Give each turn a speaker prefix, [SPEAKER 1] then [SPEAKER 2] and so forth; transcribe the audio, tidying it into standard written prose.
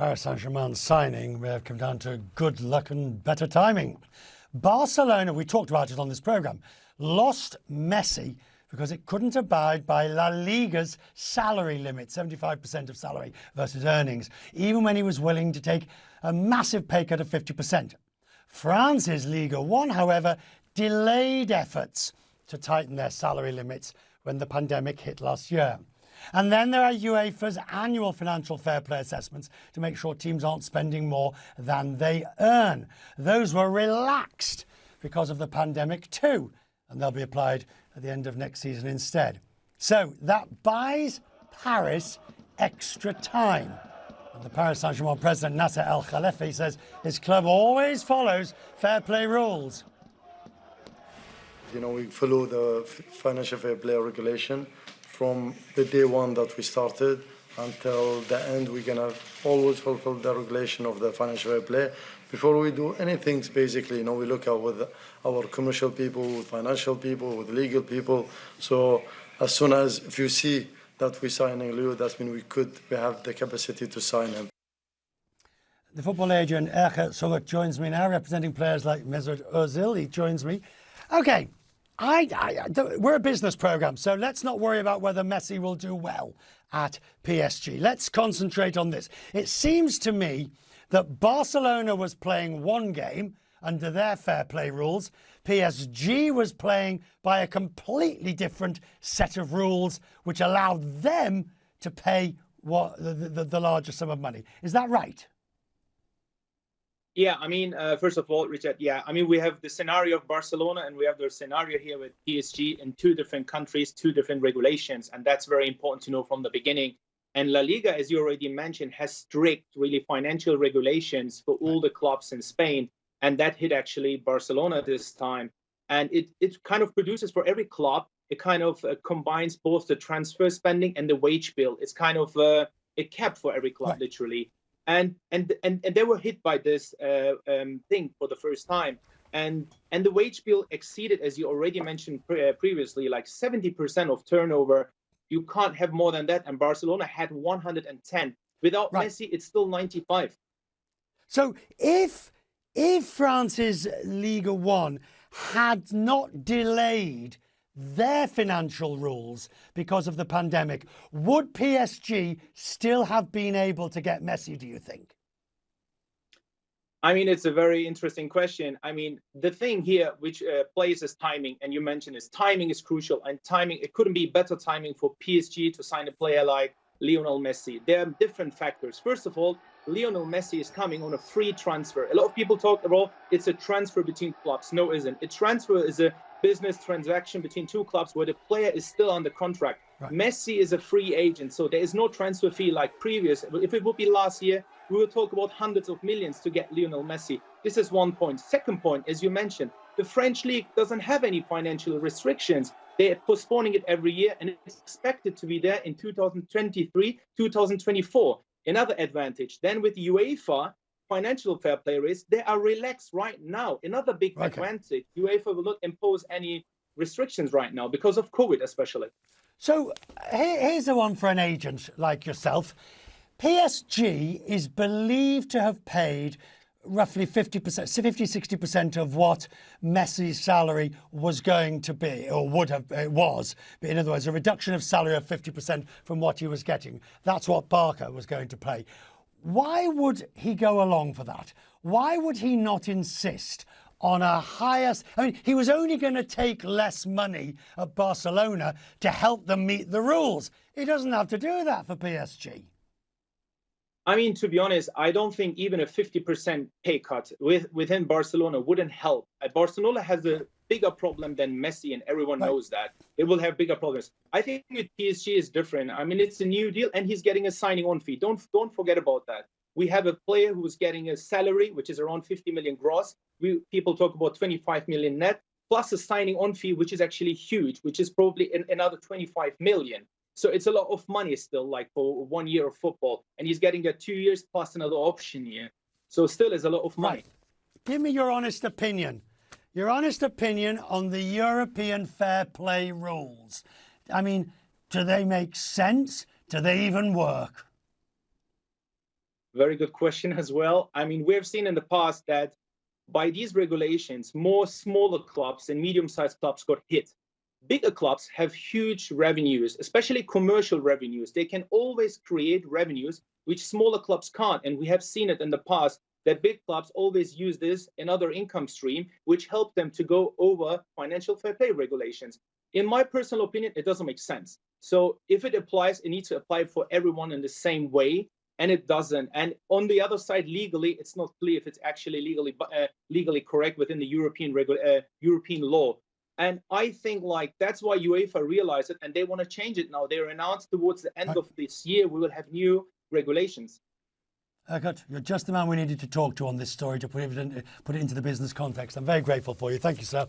[SPEAKER 1] Paris Saint-Germain signing may have come down to good luck and better timing. Barcelona, we talked about it on this programme, lost Messi because it couldn't abide by La Liga's salary limit, 75% of salary versus earnings, even when he was willing to take a massive pay cut of 50%. France's Liga 1, however, delayed efforts to tighten their salary limits when the pandemic hit last year. And then there are UEFA's annual financial fair play assessments to make sure teams aren't spending more than they earn. Those were relaxed because of the pandemic too, and they'll be applied at the end of next season instead. So that buys Paris extra time. And the Paris Saint-Germain president Nasser Al-Khelaifi says his club always follows fair play rules.
[SPEAKER 2] You know, we follow the financial fair play regulation from the day one that we started until the end. We're gonna always fulfill the regulation of the financial fair play. Before we do anything, basically, you know, we look at with our commercial people, with financial people, with legal people. So as soon as if you see that we're signing Leo, that means we have the capacity to sign him.
[SPEAKER 1] The football agent Erkut Sögüt joins me now, representing players like Mesut Ozil. He joins me. Okay. We're a business programme, so let's not worry about whether Messi will do well at PSG. Let's concentrate on this. It seems to me that Barcelona was playing one game under their fair play rules. PSG was playing by a completely different set of rules, which allowed them to pay the larger sum of money. Is that right?
[SPEAKER 3] Yeah, I mean, first of all, Richard, yeah, I mean, we have the scenario of Barcelona and we have the scenario here with PSG in two different countries, two different regulations. And that's very important to know from the beginning. And La Liga, as you already mentioned, has strict, really financial regulations for all the clubs in Spain. And that hit actually Barcelona this time. And it kind of produces for every club, it kind of combines both the transfer spending and the wage bill. It's kind of a cap for every club, literally. And they were hit by this thing for the first time, and the wage bill exceeded, as you already mentioned previously, like 70% of turnover. You can't have more than that, and Barcelona had 110. Without Messi, it's still 95.
[SPEAKER 1] So if France's Liga 1 had not delayed their financial rules because of the pandemic, would PSG still have been able to get Messi, do you think?
[SPEAKER 3] I mean, it's a very interesting question. I mean, the thing here which plays is timing, and you mentioned is timing is crucial, and timing, it couldn't be better timing for PSG to sign a player like Lionel Messi. There are different factors. First of all, Lionel Messi is coming on a free transfer. A lot of people talk about it's a transfer between clubs. No, it isn't. A transfer is a business transaction between two clubs where the player is still under contract. Messi is a free agent, so there is no transfer fee like previous. If it would be last year, we would talk about hundreds of millions to get Lionel Messi. This is one point. Second point, as you mentioned, the French league doesn't have any financial restrictions. They're postponing it every year, and it's expected to be there in 2023, 2024. Another advantage. Then with UEFA financial fair play race, they are relaxed right now. Another big advantage. UEFA will not impose any restrictions right now because of COVID especially.
[SPEAKER 1] So here's the one for an agent like yourself. PSG is believed to have paid roughly 50%, of what Messi's salary was going to be, or would have, it was. But in other words, a reduction of salary of 50% from what he was getting. That's what Barca was going to pay. Why would he go along for that? Why would he not insist on a higher... I mean, he was only going to take less money at Barcelona to help them meet the rules. He doesn't have to do that for PSG.
[SPEAKER 3] I mean, to be honest, I don't think even a 50% pay cut within Barcelona wouldn't help. Barcelona has a bigger problem than Messi, and everyone knows that. They will have bigger problems. I think with PSG is different. I mean, it's a new deal, and he's getting a signing on fee. Don't forget about that. We have a player who's getting a salary, which is around 50 million gross. People talk about 25 million net, plus a signing on fee, which is actually huge, which is probably another 25 million. So it's a lot of money still, like for 1 year of football. And he's getting a 2 years plus another option year. So still is a lot of money.
[SPEAKER 1] Give me your honest opinion. Your honest opinion on the European fair play rules. I mean, do they make sense? Do they even work?
[SPEAKER 3] Very good question as well. I mean, we've seen in the past that by these regulations, more smaller clubs and medium-sized clubs got hit. Bigger clubs have huge revenues, especially commercial revenues. They can always create revenues which smaller clubs can't. And we have seen it in the past that big clubs always use this another income stream, which help them to go over financial fair play regulations. In my personal opinion, it doesn't make sense. So if it applies, it needs to apply for everyone in the same way, and it doesn't. And on the other side, legally, it's not clear if it's actually legally correct within the European law. And I think like that's why UEFA realized it, and they want to change it now. They're announced towards the end of this year we will have new regulations.
[SPEAKER 1] Erkut, you're just the man we needed to talk to on this story to put it into the business context. I'm very grateful for you. Thank you, sir.